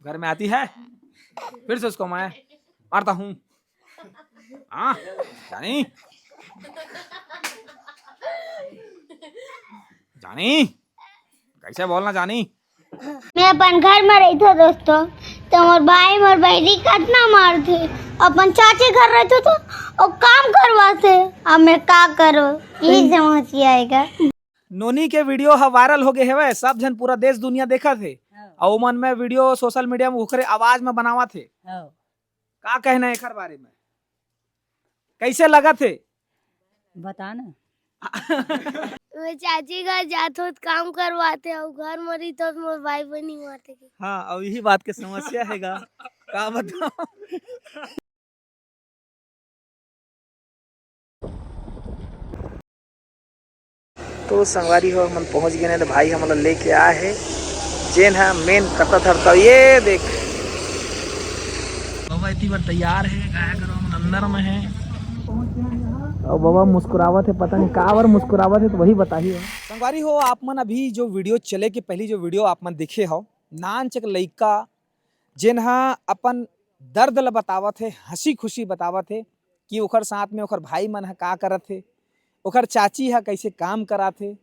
घर में आती है, फिर से उसको मैं मारता हूँ। हाँ जानी, जानी कैसे बोलना जानी। मैं अपन घर में रही था दोस्तों, तो मोर भाई मोर बहनी कितना मार थे। अपन चाचे घर रहते तो और काम करवाते। अब मैं क्या करो, यही समझ आएगा। नोनी के वीडियो वायरल हो गए है, सब जन पूरा देश दुनिया देखा थे। और उमन में वीडियो सोशल मीडिया में ओकरे आवाज में बनावा थे। का कहना है एकर बारे में, कैसे लगा थे बता ना। मैं चाची घर जाते हो काम करवाते और घर मरी तो मोर भाई बहनी मारते। हाँ और यही बात के समस्या हैगा। का बताओ। तो संगवारी हो हम पहुंच गए, तो भाई हम लेके आए है जेन है मेन कता धरता। ये देख बाबा इतनी बार तैयार है, क्या करो हम अंदर में है। और बाबा मुस्कुरावत है, पता नहीं कहाँ बार मुस्कुरावत है, तो वही बताइए संगवारी हो। आप मन अभी जो वीडियो चले के पहली जो वीडियो आप मन देखे हो, नानचक लइका जेन हा अपन दर्द ल बतावत है, हंसी खुशी बतावत है कि ओकर साथ में ओकर भाई मन है का करत है, ओकर चाची है कैसे काम करात है।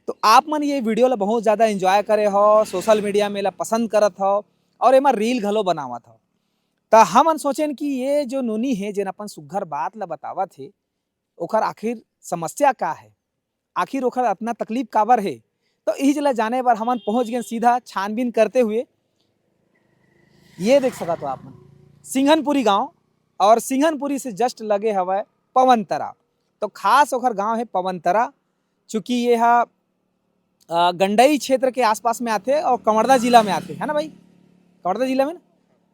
तो आप मन ये वीडियो ला बहुत ज़्यादा एंजॉय करे हो, सोशल मीडिया में ला पसंद करत हो और एमा रील घलो बनावत हो। तो हम सोचें कि ये जो नोनी है जेन अपन सुघर बात ला बतावत है, ओकर आखिर समस्या का है, आखिर ओकर अपना तकलीफ काबर है। तो इही जला जाने पर हमन पहुंच गए सीधा छानबीन करते हुए। ये देख सका तो आप मन सिंघनपुरी गांव, और सिंघनपुरी से जस्ट लगे हवा पवनतरा। तो खास ओकर गांव है पवनतरा, चूंकि ये हा गंडई क्षेत्र के आसपास में आते और कंवरदा जिला में आते है ना भाई, कंवरदा जिला में ना।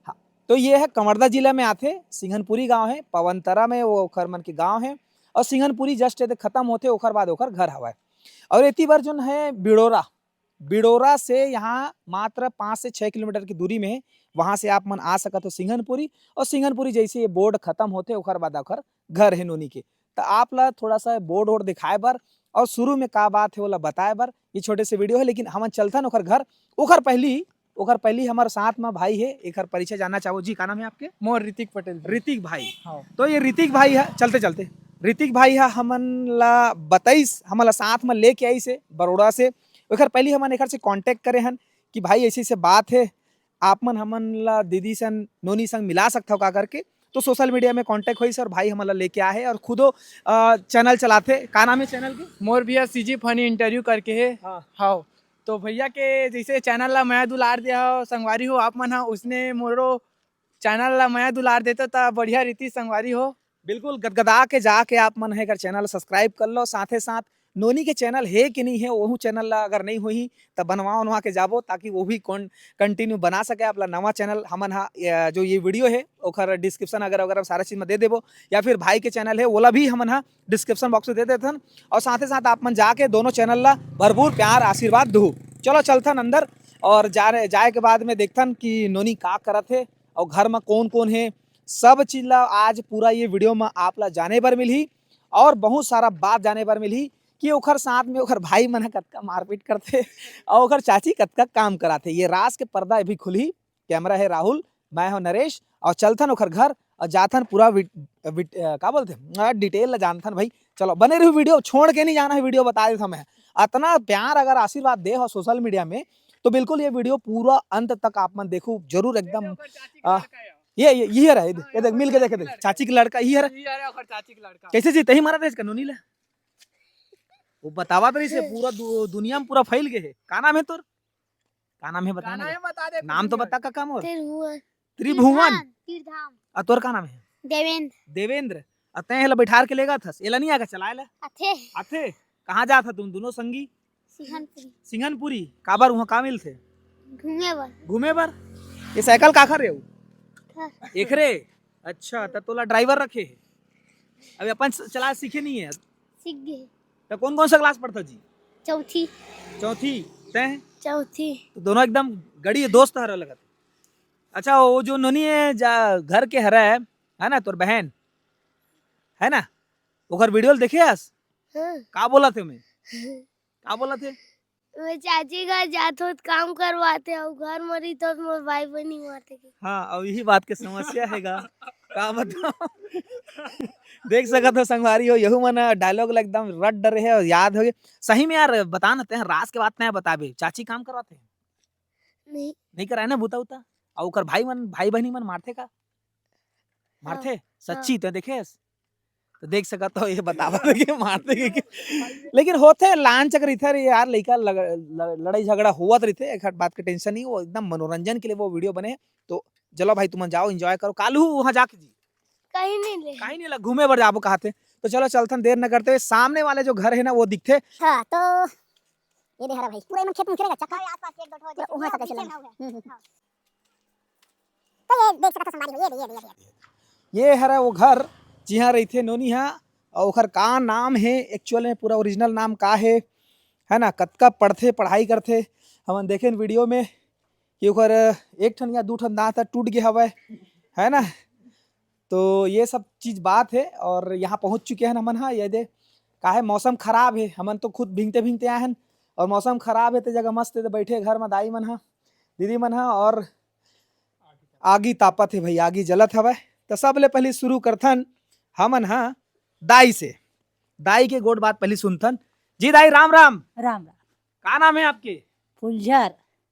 हाँ तो ये है कंवरदा जिला में आते, सिंघनपुरी गांव है, पवनतरा में वो ओखर मन के गांव है। और सिंघनपुरी जस्ट खत्म होते ओखर बाद ओखर घर हवा। और इतनी बार जो है बिड़ोरा, बिड़ोरा से यहाँ मात्र 5 से 6 किलोमीटर की दूरी में है। वहां से आप मन आ सकते हो सिंघनपुरी। और सिंघनपुरी जैसे ये बोर्ड खत्म होते ओखर बाद ओखर घर है नोनी के। तो आप ला थोड़ा सा बोर्ड वोर्ड दिखाए बर और शुरू में का बात है वो ला बताए बर ये छोटे से वीडियो है। लेकिन हम चलथन ओखर घर, ओखर पहली हमारे साथ में भाई है, एक परिचय जानना चाहो जी। का नाम है आपके? मोर ऋतिक पटेल। ऋतिक भाई। हाँ। तो ये ऋतिक भाई है, चलते चलते ऋतिक भाई है हमन ला बताइस, हमन ला साथ में लेके आई से बड़ौदा से। ओखर पहली हमन एकर से कांटेक्ट करे हन कि भाई ऐसी से बात है, आप मन हमन ला दीदी संग नोनी संग मिला सकते हो का करके। तो सोशल मीडिया में कांटेक्ट हुई सर, भाई हमन ला लेके आए हैं और खुदो चैनल चलाते। का नाम है चैनल के? मोर भैया सीजी फनी इंटरव्यू करके है। हाँ तो भैया के जैसे चैनल ला मैं दुलार दिया हो संगवारी हो आप मन, उसने मोरो चैनल ला मैं दुलार देता था बढ़िया रीति संगवारी हो। बिल्कुल गदगदा के जाके आप मन है चैनल सब्सक्राइब कर लो। साथे साथ नोनी के चैनल है कि नहीं है, वो चैनल ला अगर नहीं हुई तो बनवा के जाबो, ताकि वो भी कंटिन्यू बना सके अपना नवा चैनल। हमन जो ये वीडियो है ओखर डिस्क्रिप्शन अगर सारा चीज में दे देबो, या फिर भाई के चैनल है ओला भी हमन डिस्क्रिप्शन बॉक्स में दे देथन। और साथ ही साथ आप मन जाके दोनों चैनल ला भरपूर प्यार आशीर्वाद दो। चलो चलथन अंदर और जाए के बाद में देखथन कि नोनी का करत है और घर में कौन कौन है। सब चीज ला आज पूरा ये वीडियो में आप ला जाने बर मिलही और बहुत सारा बात जाने बर मिलही कि ओखर साथ में ओखर भाई मन कतका मारपीट करते और ओखर चाची कतका काम कराते। ये राज के पर्दा अभी खुलही। कैमरा है राहुल, मैं हूं नरेश, और चलथन ओखर घर और जाथन पूरा का बोलते डिटेल ला जानथन भाई। चलो बने रही वीडियो, छोड़ के नहीं जाना है, वीडियो बता देता मैं। इतना प्यार अगर आशीर्वाद दे हो सोशल मीडिया में तो बिल्कुल ये वीडियो पूरा अंत तक आप मन देखो जरूर एकदम। ये रहा, ये देख मिल के देख चाची का लड़का ही है। कैसे जी तही मारा था नोनी ला? वो बतावा तो इसे पूरा दुनिया में पूरा फैल गए है। का नाम है तोर? का नाम है बताना, नाम तो बता। का काम और त्रिभुवन। और तोर का नाम है? देवेंद्र। देवेंद्र। अतः हेला बैठार के लेगा था, एला नहीं आगा चलाए ला अथे आथे। कहाँ जा था तुम दोनों संगी? सिंघनपुरी सिंघनपुरी। काबर वहाँ का मिल थे? घूमे बर। ये साइकिल का खा रहे हो एकरे? अच्छा तो तोला ड्राइवर रखे है, अभी अपन चला सीखे नहीं है? सीख गए। तो कौन कौन सा क्लास पढ़ता जी? चौथी। चौथी। तय चौथी। तो दोनों एकदम गड़ी दोस्त हर लगत। अच्छा वो जो नोनी है घर के हरा है ना तोर बहन है ना, वो घर वीडियो देखे आस हाँ। का बोला थे मैं, का बोला थे? मैं चाची घर जाते हो काम करवाते और घर मरी तो मोर भाई बहनी मारते के। हाँ और यही बात के समस्या हैगा का बताओ देख सकत हो संगवारी हो यहू मन डायलॉग एकदम रट डरे है और याद हो गए सही में यार बता न ते राज के बात नहीं बताबे चाची काम करवाते नहीं नहीं कराए ना बुता उता और ओकर भाई बहनी मन मारथे का मारथे सच्ची तो देखेस तो देख सकत हो ये बतावा कि मारते के लेकिन होते लांच अगर इधर यार लड़का लड़ाई झगड़ा हुआ रहते एक बात का टेंशन नहीं वो एकदम मनोरंजन के लिए वो वीडियो बने तो चलो भाई तुम जाओ एंजॉय करो कालू वहां जाके जी कहीं नहीं ले। कहीं नहीं लग घूमे बर जाबो कहते तो चलो चलथन देर न करते हुए सामने वाले जो घर है ना वो दिखते हाँ तो ये देख रहा भाई पूरा खेत में खेलेगा चक्का आसपास एक दो ठो वहां तक चलेगा तो ये देख सकता संभाली ये है वो घर जी हाँ रहते नोनी हाँ और ओकर का नाम है एक्चुअल में पूरा ओरिजिनल नाम का है ना कतका पढ़ते पढ़ाई करते हम देखे वीडियो में कि ओकर एक ठन या दू ठन दांत टूट गया हवा है ना तो ये सब चीज बात है और यहाँ पहुँच चुके हैं हमन हाँ ये दे का है मौसम खराब है हमन तो खुद भींगते भींगते आए हैं और मौसम खराब है तो जगह मस्त है तो बैठे घर में दाई मन हाँ दीदी मन हाँ और आगी तापत है भाई आगी जलत हवा तो सब ले पहले शुरू करथन हमन हाँ दाई से दाई के गोट बात पहले सुनथन जी दाई राम राम राम राम का नाम है आपके फुलझर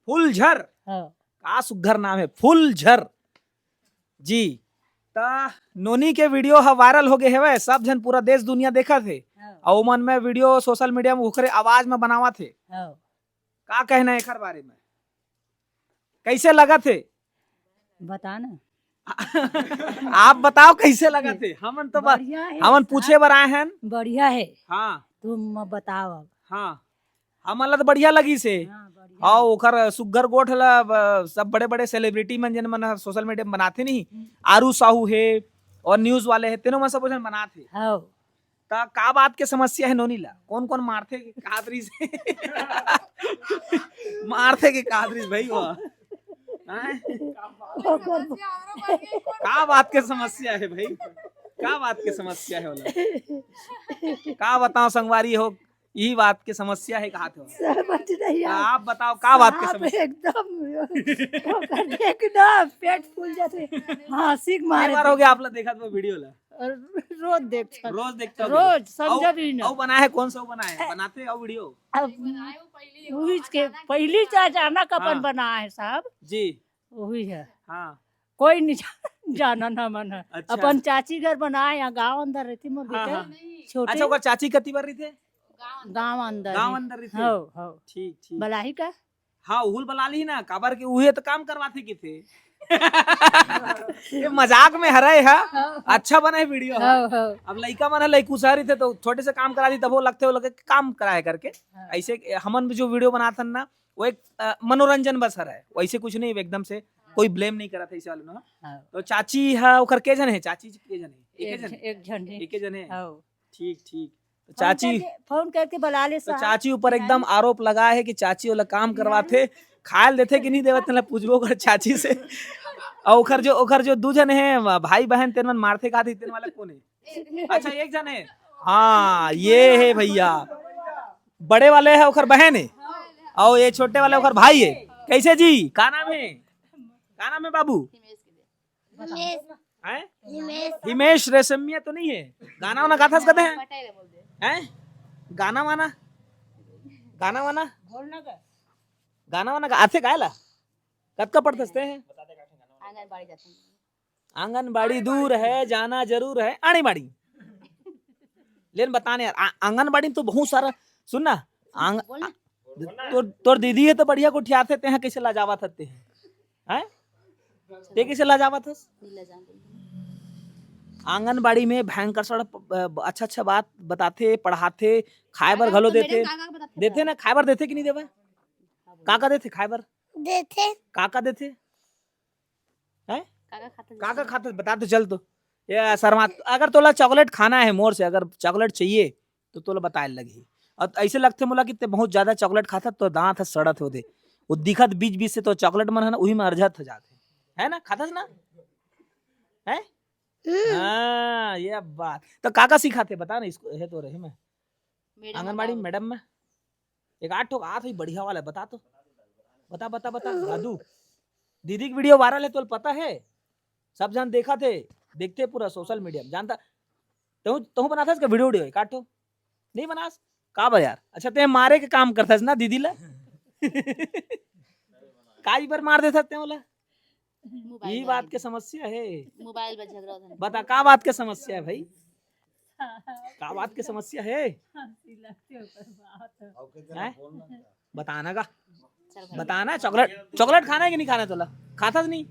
फुलझर हाँ का सुघर नाम है फुलझर जी ता नोनी के वीडियो हा वायरल हो गए है सब जन पूरा देश दुनिया देखा थे और मन में वीडियो सोशल मीडिया में ओकरे आवाज में बनावा थे हाँ का कहना है एकर बारे में कैसे लगा थे बता ना आप बताओ कैसे लगा थे हमन तो बढ़िया है हमन पूछे बर आए हैं बढ़िया है हाँ तुम बताओ अब हाँ हमन ला तो बढ़िया लगी से हाँ बढ़िया हाँ ओखर सुग्गर गोठ ला सब बड़े बड़े सेलिब्रिटी मन जन मन सोशल मीडिया में बनाते नहीं आरू साहू है और न्यूज वाले है तीनों में सब जन बनाते हाँ ता का बात के समस्या है नोनी ला कौन कौन मारथे के कादरी से मारथे के कादरी भाई वो हैं? का बात के समस्या है भाई का बात के समस्या है बोला का बताओ संगवारी हो यही बात की समस्या है कहा थे समझ नहीं आ- आप बताओ का बात की आप समस्या एकदम ओकर देख ना पेट फूल जाते हंसी कई मारे बार हो गया आप लोग देखा वो वीडियो ला रोज देख रोज देखते हो रोज समझा भी ना और बनाए कौन सा बनाए हैं? बनाते हो वीडियो वही के पहली जाना कपन हाँ। बना है साहब जी वही है हाँ कोई नहीं जाना ना मन है अच्छा। अपन चाची घर बनाए यहाँ गांव अंदर रहती मोर हाँ, बेटा हाँ। छोटे अच्छा ओकर चाची कति बार रही थे गांव अंदर गांव ही। अंदर रही थे हो हो ठीक ठीक बलाही का हाँ उहुल बला ली ना काबर के उहे तो काम करवाते की थे ये मजाक में हरे है अच्छा बना है वीडियो है हो हो अब लड़का मन लड़कू शहरी थे तो छोटे से काम करा दी तब वो लगते हो लगे कि काम कराए करके ऐसे हमन भी जो वीडियो बनाते ना वो एक मनोरंजन बस है वैसे कुछ नहीं एकदम से कोई ब्लेम नहीं करा था इस वाले ना हाँ। तो चाची है ओकर के जन है चाची के जन है एक जन एक झंडे एक जन है हो ठीक ठीक तो चाची फोन करके बुला ले तो साहब चाची ऊपर एकदम आरोप लगा है कि चाची वाला काम करवाते खायल देते कि नहीं देवत मतलब पूछबो कर चाची से और ओखर जो दू जन है भाई बहन तेन मन मारते का तेन वाला कौन है अच्छा एक जन है हाँ ये है भैया बड़े वाले है ओखर बहन है और ये छोटे वाले ओखर भाई है कैसे जी का नाम है बाबू हैं हिमेश रेशमिया तो नहीं है गाना वाना गाथा कहते हैं गाना वाना गाना वाना गाना वाना आते गायला कब का पढ़ते हैं आंगनबाड़ी दूर है जाना जरूर है आड़ीबाड़ी लेकिन बताने यार आंगनबाड़ी में तो बहुत सारा सुन ना तोर दीदी है तो बढ़िया को उठियाते ते हैं कैसे लाजावा थते हैं ते कैसे लाजावा थस आंगनबाड़ी में भयंकर सारा अच्छा अच्छा बात बताते पढ़ाते खाए बर घलो देते ना खाए बर देते कि नहीं देवे काका देते खाए बर देते काका देते हैं काका खाते बता तो चल तो ये शर्मा अगर तोला चॉकलेट खाना है मोर से अगर चॉकलेट चाहिए तो तोला बताए लगी और ऐसे लगते मोला कि ते बहुत ज्यादा चॉकलेट खाता तो दांत है सड़त होते वो दिखत बीच बीच से तो चॉकलेट मन है ना वही में अर्झत हो जाते है ना खाता ना है हाँ ये बात तो काका सिखाते बता ना इसको है तो रही मैं आंगनबाड़ी मैडम में एक 8 ठो आ थी बढ़िया वाला बता तो, बता बता बता दादू। दीदी की वीडियो वायरल है तो पता है, सब जन देखा थे, देखते पूरा सोशल मीडिया में जानता। तू बना था इसका वीडियो वीडियो एक 8 ठो नहीं बनास का बा यार। अच्छा ते मारे के काम करता ना दीदी ला काज पर मार देता ते बोला। यही बात के समस्या है। मोबाइल पर झगड़ा होता बता का बात के समस्या है भाई, का बात की समस्या है, हैं? बताना का, बताना। चॉकलेट चॉकलेट खाना है कि नहीं खाना तोला, खाता तो नहीं।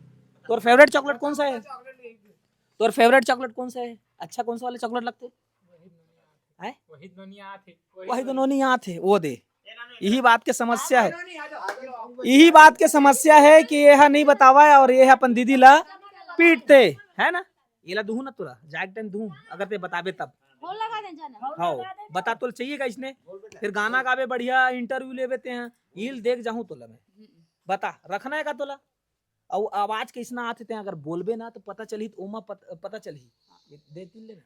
तोर फेवरेट चॉकलेट कौन सा है, तोर फेवरेट चॉकलेट कौन सा है, अच्छा कौन सा वाले चॉकलेट लगते हैं? वही दोनों यहाँ थे वो दे। यही बात की समस्या है, यही बात की समस्या है कि यह नहीं बतावा और ये अपन दीदी ला पीटते है ना। ये ला दूं ना तुला जाग टाइम दूं अगर ते बताबे तब। हाँ बता तो चाहिएगा इसने, फिर गाना गावे बढ़िया, इंटरव्यू ले बेते हैं, ईल देख जाऊं तोला मैं। बता रखना है का तोला, और आवाज कैसना आते थे अगर बोलबे ना तो पता चली तो ओमा पता चली दे तिल लेना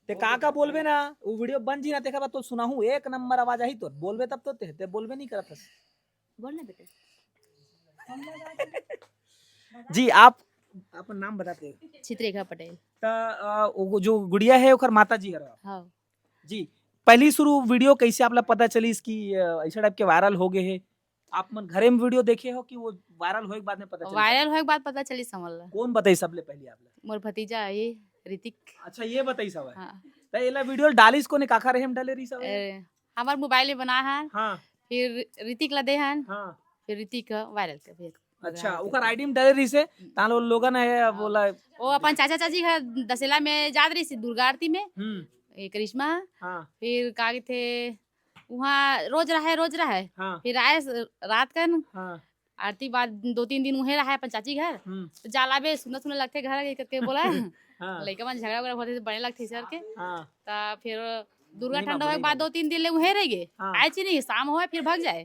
ते का बोलबे ना वो वीडियो बन जी ना देखा तो सुनाहू एक नंबर आवाज आई तो बोलबे तब तो ते बोलबे नहीं करत बोलने बेटे। जी। आप अपन नाम बताते चित्रेखा पटेल। वो जो गुड़िया है ओकर माता जी हरा हाँ जी। पहली शुरू वीडियो कैसे आपला पता चली इसकी ऐसा टाइप के वायरल हो गए है, आप मन घरे में वीडियो देखे हो कि वो वायरल होए के बाद में पता चला? वायरल होए के बाद पता चली समझ ला। कौन बताई सबले पहले आपला? मोर भतीजा है ये ऋतिक। अच्छा ये बताई सब है। हाँ तो एला वीडियो डालिस को ने काखा रहे हम डाले रही सब। हमार मोबाइल में बना है, हां फिर ऋतिक ला दे हन, हां फिर ऋतिक वायरल कर फिर। अच्छा ओकर आईडी में डाले रही से तान लोगन है बोला वो अपन चाचा चाची घर दशहरा में जात रही थी दुर्गा आरती में, ये करिश्मा। हां फिर का थे वहाँ रोज रहे हां फिर आए रात का हां आरती बाद 2-3 दिन वहीं रहा अपन चाची घर। तो जाला बे सुनने लगते घर ये करके बोला लड़का मन झगड़ा वगड़ा होते बड़े लगते सर के। हां ता फिर दुर्गा ठंडा होए के बाद 2-3 दिन ले वहीं रह गए, आए ची नहीं शाम होए फिर भाग जाए।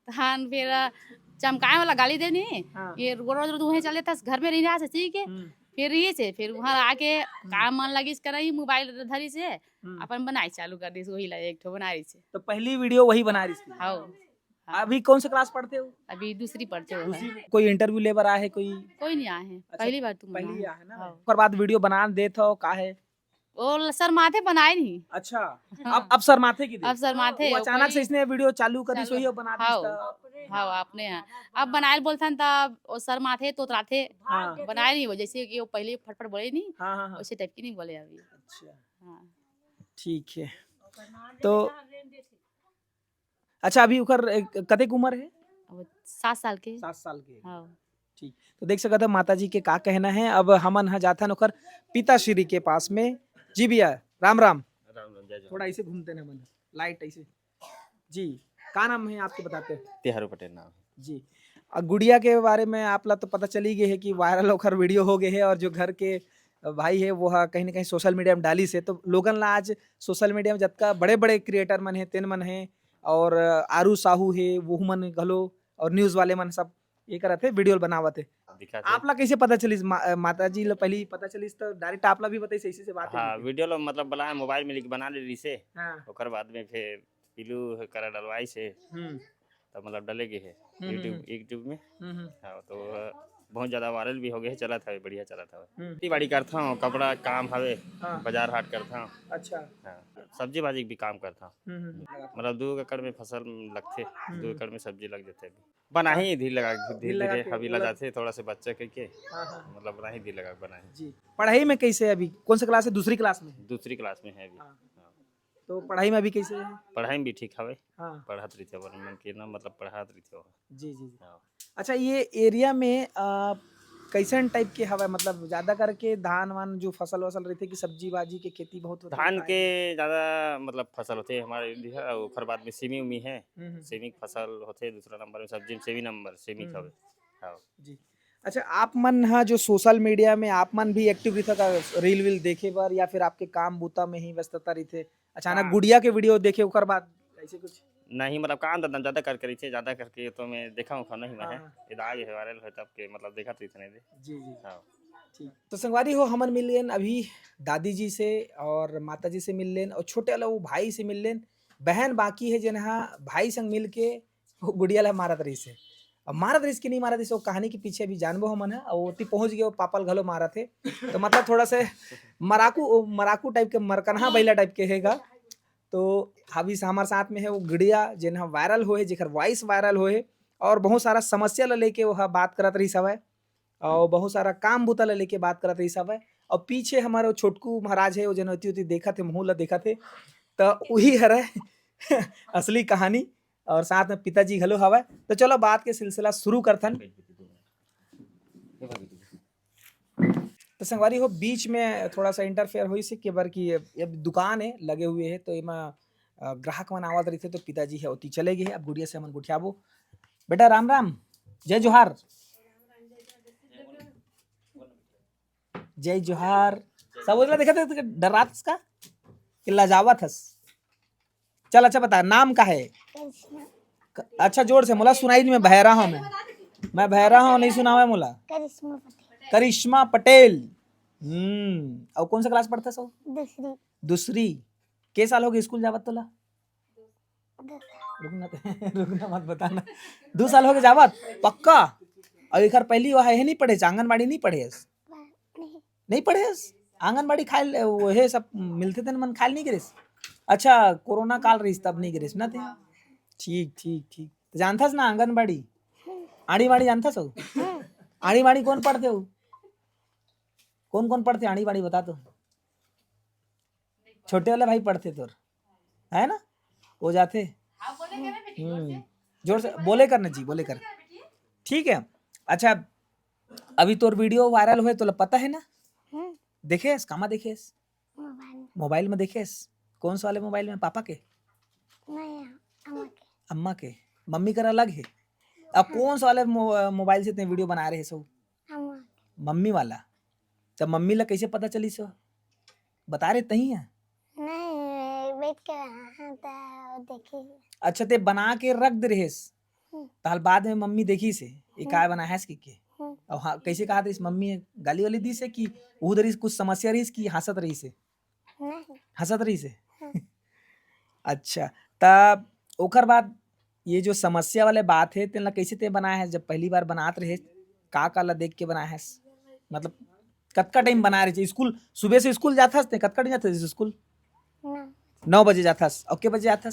तहन फिर चमकाए वाला गाली देनी ये रोज रोज वहीं चले था घर में नहीं रहा से के। फिर ये से फिर वहाँ आके काम मन लगी कराई मोबाइल धरी से अपन बनाई चालू कर दी वही ला एक ठो बना रही से। तो पहली वीडियो वही बना रही थी। हाँ अभी कौन सा क्लास पढ़ते हो? अभी दूसरी पढ़ते हो। कोई इंटरव्यू लेबर आया है कोई? कोई नहीं आए हैं, पहली बार तुम पहली आया है ना। ओकर बाद वीडियो बना देत हो का है? वो सर माथे बनाए नहीं। अच्छा अब सर माथे की अब सर माथे वो अचानक से इसने वीडियो चालू करी सोई हो बना दी। हाँ आपने यहाँ अब बनाए बोलथन तब वो सर माथे तो थे बनाए नहीं वो जैसे कि वो पहले फटफट बोले नहीं हाँ वैसे टाइप की नहीं बोले अभी। अच्छा हाँ ठीक है। तो अच्छा अभी उकर कतेक उम्र है? 7 साल के। 7 साल के। हाँ ठीक तो देख सकते माता जी के का कहना है। अब हमन ह जाथन ओकर पिताश्री के पास में। जी भैया राम राम। थोड़ा ऐसे घूमते ना मन लाइट ऐसे जी। का नाम है आपके बताते हैं? तिहारू पटेल नाम जी। गुड़िया के बारे में आपला तो पता चली गई है कि वायरल होकर वीडियो हो गए है और जो घर के भाई है वो कहीं ना कहीं सोशल मीडिया में डाली से तो लोगन ला आज सोशल मीडिया में जतका बड़े बड़े क्रिएटर मन है तेन मन है और आरू साहू है वो मन घलो और न्यूज वाले मन सब ये करते थे वीडियो बनावत है। आपला कैसे पता चलिस? माता जी ला पहले पता चलिस तो डायरेक्ट आपला भी बताई सही से बात है। हाँ वीडियो लो मतलब बनाया मोबाइल में लिख बना ले रही से हाँ ओकर बाद में फिर पिलू करा डलवाई से तब मतलब डले गए है यूट्यूब में। हाँ तो बहुत ज्यादा वायरल भी हो गए, चला था बढ़िया चला था। खेती बाड़ी करता हूँ, कपड़ा काम हवे, बाजार हाट करता हूँ। अच्छा हाँ सब्जी बाजी भी काम करता हूँ। मतलब 2 एकड़ में फसल लगते, 2 एकड़ में सब्जी लग जाते। अभी बना ही धीरे लगा धीरे अभी लगा थे थोड़ा से बच्चा करके मतलब बना ही धीरे लगा बना है जी। पढ़ाई में कैसे अभी कौन सा क्लास है? दूसरी क्लास में? दूसरी क्लास में है अभी। तो पढ़ाई में अभी कैसे है? पढ़ाई में भी ठीक हवे, हाँ पढ़ात रही थे मन के ना मतलब पढ़ात रही थे। जी जी जी। अच्छा ये एरिया में कैसन टाइप के हवा मतलब ज्यादा करके धान वान जो फसल वसल रहते कि सब्जी बाजी के खेती बहुत होती धान के ज्यादा मतलब फसल होते है हमारे इधर। और बाद में सेमी उमी है, सेमी फसल होते। दूसरा नंबर में सब्जी में सेमी नंबर सेमी हवे। हाँ जी। अच्छा आप मन हा जो सोशल मीडिया में आप मन भी एक्टिव रहता का रील वील देखे बार या फिर आपके काम बूता में ही व्यस्तता रहते? अचानक गुड़िया के वीडियो देखे उकर बाद ऐसे कुछ नहीं मतलब काम धंधा ज्यादा कर रही थे ज्यादा करके तो मैं देखा हूँ नहीं मैं है इधर आगे है वायरल है तब के मतलब देखा थी नहीं दे। जी जी हाँ ठीक। तो संगवारी हो हमन मिल लेन अभी दादी जी से और माता जी से मिल लेन और छोटे वाला वो भाई से मिल लेन बहन बाकी है जिन्हा भाई संग मिल के वो गुड़िया ला मारत रही से। अब मारत रही कि नहीं मारत रही वो कहानी के पीछे भी जानबो हमन है। और ओती पहुंच गए वो पापल घलो मारा थे, तो मतलब थोड़ा से मराकू टाइप के मरकनहा बैला टाइप के हैगा। तो अभी हमारे साथ में है वो गुड़िया जिन्हा वायरल होए, जेकर वॉइस वायरल होए और बहुत सारा समस्या ला लेके वह बात करत रही सब है और बहुत सारा काम बुता ला लेके बात करत रही सब है। और पीछे हमारे वो छोटकू महाराज है वो जन होती देखा थे, मुँह ला देखा थे, तो वही हरे असली कहानी। और साथ में पिताजी घलो हवा। तो चलो बात के सिलसिला शुरू करथन। तो संगवारी हो बीच में थोड़ा सा इंटरफेयर हुई से के बार की ये दुकान है लगे हुए है, तो इमा ग्राहक मन आवत रही थे, तो पिताजी है उती चले गए। अब गुड़िया से हमन गुठियाबो। बेटा राम राम, जय जोहार। जय जोहार। सब बोला देखा थे डरात का कि लजावत हस। चल अच्छा बता नाम का है? अच्छा जोर से मोला सुनाई नहीं, मैं बहरा हूँ, मैं बहरा हूँ, नहीं सुना हुआ मोला। करिश्मा पटेल। और कौन सा क्लास पढ़ता सो? दूसरी। के साल हो गए स्कूल जावत तोला? रुकना मत बताना। 2 साल हो गए जावत पक्का? और एक पहली वह है नहीं पढ़े, आंगनबाड़ी नहीं पढ़े? नहीं पढ़े आंगनबाड़ी खाए वो है सब मिलते थे मन खाए नहीं गिरिस? अच्छा कोरोना काल रही तब नहीं गिरिस ना थे? ठीक ठीक ठीक। तो जानथस ना आंगनबाड़ी आड़ी बाड़ी जानथस हो? आड़ी बाड़ी कौन पढ़ते हो? कौन पढ़ते आड़ी बाड़ी बता तो। छोटे वाले भाई पढ़ते तोर है ना, वो जाते। जोर से बोले करना जी, बोले कर। ठीक है। अच्छा अभी तोर वीडियो वायरल हुए तो पता है ना? देखेस कामा देखेस? मोबाइल में देखेस? कौन सा वाले मोबाइल में? पापा के? अम्मा के? मम्मी कर अलग है? अब कौन सा वाले मोबाइल से इतने वीडियो बना रहे सब? मम्मी वाला। तो मम्मी ला कैसे पता चली सो? बता रहे तही है? अच्छा ते बना के रख दे रहे ताल बाद में मम्मी देखी से ये काय बना है के? और हाँ कैसे कहा था इस मम्मी गाली वाली दी से कि उधर कुछ समस्या रही कि हंसत रही से? हंसत रही से। अच्छा तब ओकर बाद ये जो समस्या वाले बात है तेला कैसे ते बनाया है? जब पहली बार बनात रहे का ला देख के बनाया है? मतलब कतका टाइम बना रहे? स्कूल सुबह से स्कूल जाता कतका टाइम जाता स्कूल? 9 बजे जाता। और के बजे आता?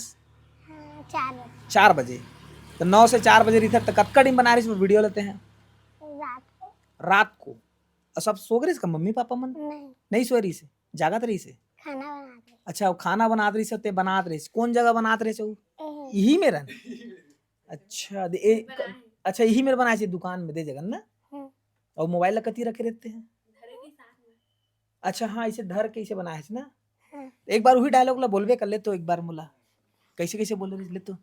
4 बजे। तो 9 से 4 बजे रही था, तो कतका टाइम बना रही वीडियो लेते हैं? रात को। और सब सो गए इसका मम्मी पापा मन? नहीं सो रही से, जागत रही से। अच्छा खाना बनात रही से, बनात रही से कौन जगह बनात रहे से? यही मेरा। अच्छा अच्छा यही मेरे बनाए से दुकान में दे जगह ना। और मोबाइल ला कती रखे रहते हैं? अच्छा हाँ इसे धर के इसे बनाए ना। एक बार वही डायलॉग ला बोलबे कर ले तो एक बार मोला कैसे कैसे बोले ले तो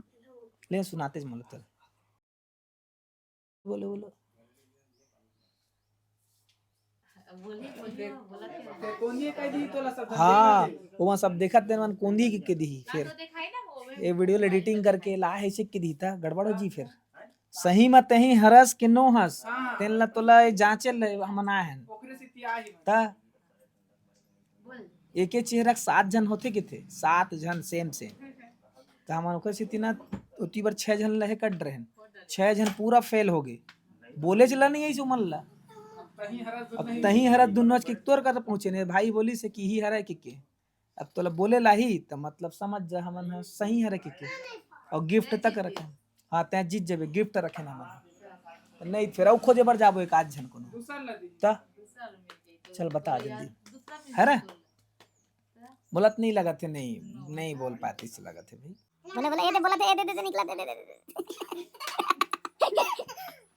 ले सुनाते मोला तो बोलो बोलो। हाँ वो सब देखा तेन मन कोंदी के दी फिर ये वीडियो एडिटिंग करके ला है से के दी था गड़बड़ो जी। फिर सही मत ही हरस के नो हंस तेन ला तोला जांचे हम आए हैं ता एक चेहरा 7 जन होते के थे 7 जन सेम तो हम ओकर से तीना उती बार 6 जन लहे कट रहे 6 जन पूरा फेल हो गए। बोले चला नहीं ऐसे मन ला अब तही हरा दुनोच के तोर का पहुंचे ने भाई बोली से कि ही हरा के अब तोला बोले लाही तो मतलब समझ जा हमन सही हरा के और गिफ्ट तक रखे। हाँ ते जीत जेबे गिफ्ट रखे ना मन नहीं फिर औ खोजे बर जाबो एक आज जन को ता चल बता जल्दी है रे। बोलत नहीं लगा थे नहीं बोल पाती से लगा थे भाई बोले बोले ये बोला दे दे निकला दे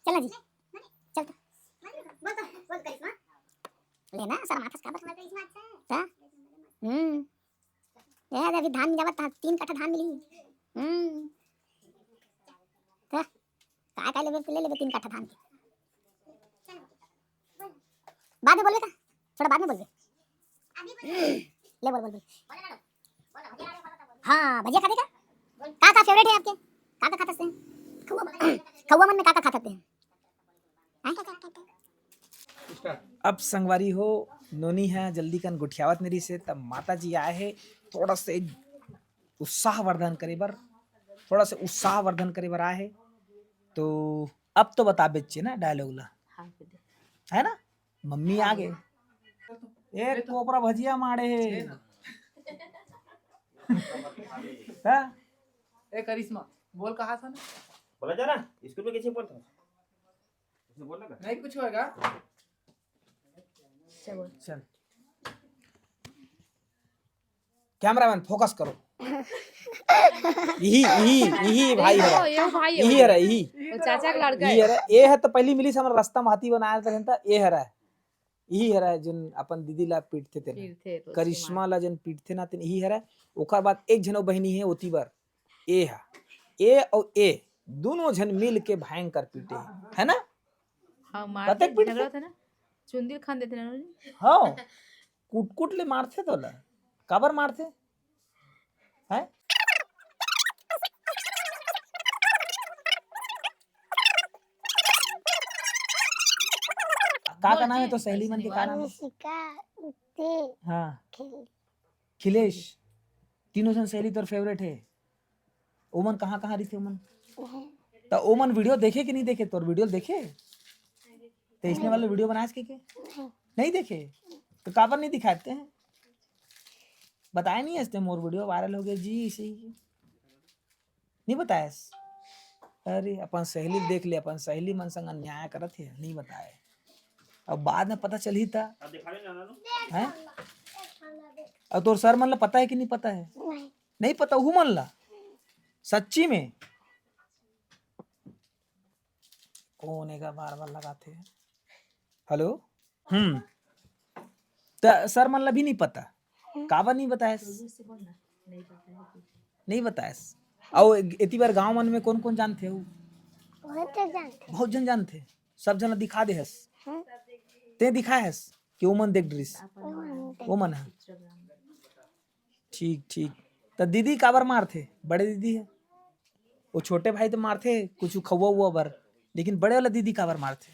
चल जी चल बोल करिश्मा लेना सर माथा का बता यार अभी धान में जावत 3 कट्ठा धान मिली का ले 3 कट्ठा धान बाद में बोल बेटा थोड़ा बाद में बोल ले बोल हाँ भजिया खाते का फेवरेट है आपके? का खाते हैं खौवा मन में का खाते हैं? अब संगवारी हो नोनी है जल्दी कन गुठियावत मेरी से तब माता जी आए है थोड़ा से उत्साहवर्धन करे बर, थोड़ा सा उत्साहवर्धन करे बर आए है। तो अब तो बता बेचे ना डायलॉग ला, है ना? मम्मी आ गए, एक कोपरा भजिया मारे है। हाँ? ए करिश्मा बोल कहा था ना, बोला जा ना स्कूल में कैसे बोलता उसने बोलना का नहीं कुछ होगा। चल कैमरामैन फोकस करो। यही भाई है, ये भाई यही है रे, यही वो चाचा का लड़का यही है रे। ये है तो पहली मिली से हमारा रास्ता माती बनाया था, ये है रे, यही है रे जिन अपन दीदी ला पीटते थे ना, करिश्मा ला जिन पीटते ना तेन यही है रे। ओकर बाद एक झनो बहनी है ओती बार ए है, ए और ए दोनों जन मिल के भयंकर पीटे है ना। हाँ मारते झगड़ा था ना, चुंदिल खान देते ना। हाँ कूट कूट ले मारते तो ला, काबर मारते हैं? का नाम है तो सहेली मन के का नाम है? हाँ खिलेश, तीनों जन सहेली तोर फेवरेट है। ओमन कहाँ कहाँ रही थे ओमन? तो ओमन वीडियो देखे कि नहीं देखे? तोर वीडियो देखे तो इसने वाले वीडियो बनाए के नहीं देखे तो काबर नहीं दिखाते हैं? बताया नहीं है मोर वीडियो वायरल हो गया जी, इसे नहीं बताया। अरे अपन सहेली देख ले, अपन सहेली मन संग अन्याय करत है, नहीं बताए। अब बाद में पता चली था हैं? और तोर सर मन ला पता है कि नहीं पता है? नहीं पता हूँ मन ला सच्ची में। कौन है बार बार लगाते हैं? हेलो तो सर मन ला भी नहीं पता, काबर नहीं बताया? नहीं बताया। और इतनी बार गांव मन में कौन कौन जानते हो? बहुत जन जानते, सब जन दिखा दे हस, ते दिखा हस कि ओमन देख ड्रिस ओमन है। ठीक ठीक। तो दीदी काबर मारते? बड़े दीदी है, वो छोटे भाई तो मारते कुछ खवा हुआ बर, लेकिन बड़े वाला दीदी काबर मारते?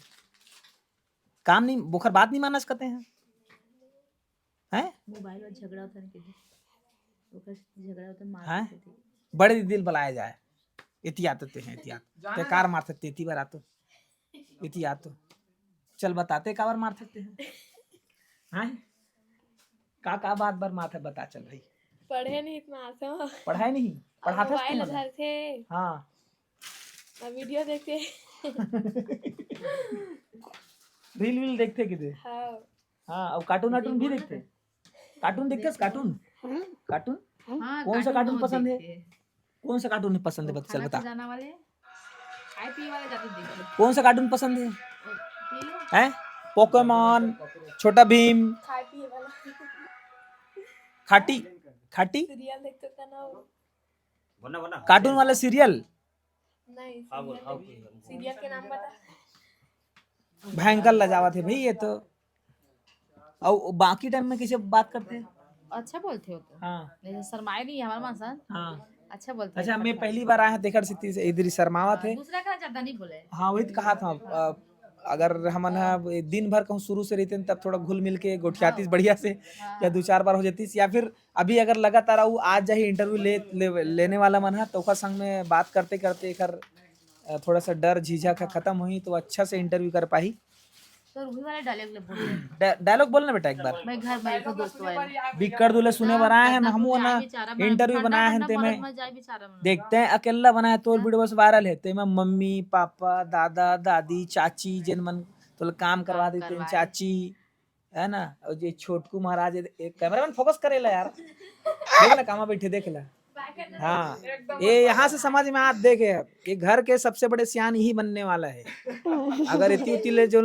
काम नहीं, बोखर बात नहीं मानस करते हैं मोबाइल में झगड़ा होता है, झगड़ा होता मार हैं? बड़े दीदी बुलाया जाए, इति आते हैं, इति आते ते कार मार सकते, इति बार आतो, इति आतो। चल बताते काबर मार सकते हैं? का बात बार मारते बता, चल भाई। पढ़े नहीं इतना तो पढ़ाई नहीं पढ़ाते मोबाइल उधर थे, हाँ वीडियो देखते रील वील देखते कितने? हाँ और कार्टून वार्टून भी देखते? कार्टून देखते? कार्टून कार्टून कौन सा कार्टून पसंद है? कौन सा कार्टून पसंद है? चल बता। कौन सा कार्टून पसंद है? हैं? पोकेमॉन, छोटा भीम, खाटी खाटी सीरियल देखते का ना, कार्टून वाला सीरियल? नहीं सीरियल के नाम बता। भयंकर लजावा थे भाई ये तो। और बाकी टाइम में किसे बात करते हैं? अच्छा बोलते हो तो। हाँ जैसे शर्माए नहीं हमारा मासा। हाँ अच्छा बोलते अच्छा, मैं पहली बार आया देखर से इधर शर्मावा थे। दूसरा का ज्यादा नहीं बोले। हाँ वही तो कहा था, अगर हमन दिन भर कहूँ शुरू से रहते तब थोड़ा घुल मिल के गोठियातीस बढ़िया से, या 2-4 बार हो जाती, या फिर अभी अगर लगातार आज जाही इंटरव्यू लेने वाला मन है तो ओकर संग में बात करते करते एकर थोड़ा सा डर झिझक खत्म हुई तो अच्छा से इंटरव्यू कर पाही। तो रूही वाले डायलॉग बोलना बेटा एक बार। मैं घर में तो दोस्तों आए बिकट दुले सुने बनाए हैं ना, हमू ना इंटरव्यू बनाया है ते में देखते हैं, अकेला बनाया तो वीडियो बस वायरल है ते में मम्मी पापा दादा दादी चाची जिन मन तो काम करवा देते हैं, चाची है ना। और ये छोटकू महाराज कैमरामैन फोकस करेला यार, देख ला कहाँ बैठे देख ला। हाँ ये यहाँ से समझ में आप देखे, ये घर के सबसे बड़े सियान ही बनने वाला है। अगर इतनी उती ले जो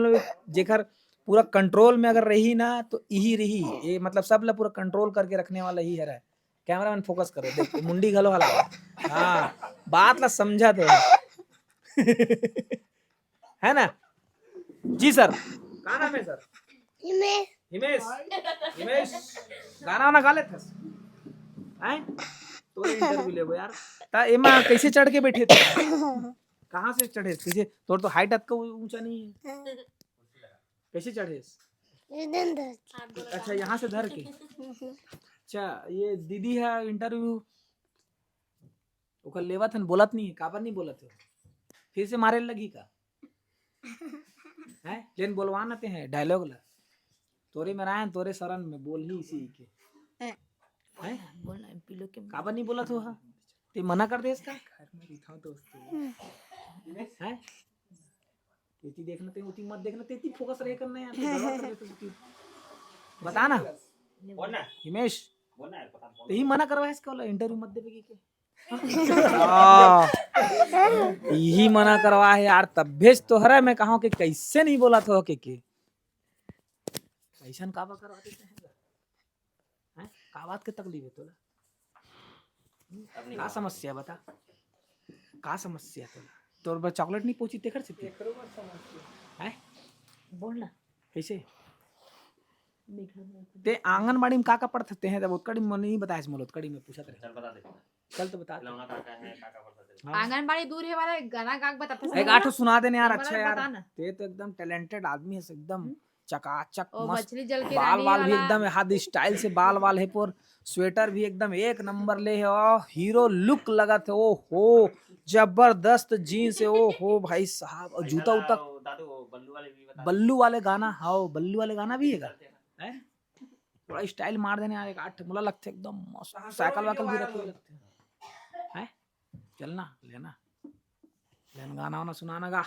जेकर पूरा कंट्रोल में अगर रही ना तो यही रही, ये मतलब सब ला पूरा कंट्रोल करके रखने वाला ही है। कैमरामैन फोकस करो, देख मुंडी घलो हला। हाँ बात ला समझा तो है ना जी सर। क्या नाम है सर? हिमेश। हिमेश गाना वाना गा लेते हैं तो इंटरव्यू ले यार। ता एमा कैसे चढ़ के बैठे थे? कहाँ से चढ़े? कैसे? तोर तो हाइट अतका ऊंचा नहीं है, कैसे चढ़े? अच्छा यहाँ से धर के। अच्छा ये दीदी है इंटरव्यू ओकर लेवत हन बोलत नहीं है, काबर नहीं बोलत हो? फिर से मारे लगी का है? लेन बोलवा नाते हैं डायलॉग ला तोरे में रायन तोरे शरण में बोल ही इसी के है काबर नहीं बोलत हो? ते मना कर दे इसका घर में रिथा दोस्तों है तेती देखना ते उती मत देखना तेती फोकस रहे करना यार गलत कर देते उती बता ना बोल ना हिमेश बोल ना यार पता बोल यही मना करवा इसका वाला इंटरव्यू मत दे के यही मना करवा है यार तब भेज तो हरा मैं कहा कि कैसे नहीं बोला था के ऐसा काबा करवा देते हैं का बात के तकलीफ है तोला का समस्या बता का समस्या तोर बस चॉकलेट नहीं पहुंची तेकर से है बोल ना कैसे ते आंगनबाड़ी में का पढ़ते हैं तब उत्कड़ी में नहीं बताया इसमें उत्कड़ी में पूछा चल बता दे चल तो बता खिलौना काका है काका पढ़ता है आंगनबाड़ी दूर है वाला गाना गा बता एक आठो सुना देने यार अच्छा बता यार ना। ते तो एकदम टैलेंटेड आदमी है एकदम चकाचक ओ मस्त मछली जल के बाल रानी वाल भी वाला एकदम हाथ स्टाइल से बाल वाल है पर स्वेटर भी एकदम एक नंबर ले है ओ हीरो लुक लगा थे ओ हो जबरदस्त जीन्स है ओ हो भाई साहब और जूता उता दादू बल्लू वाले भी बता बल्लू वाले गाना हाँ बल्लू वाले गाना भी है थोड़ा स्टाइल मार देने यार एक आठ मुला लगते एकदम मस्त साइकिल वाइकल भी रखे हुए लगते हैं चलना लेना लेन गाना वाना सुनाना गा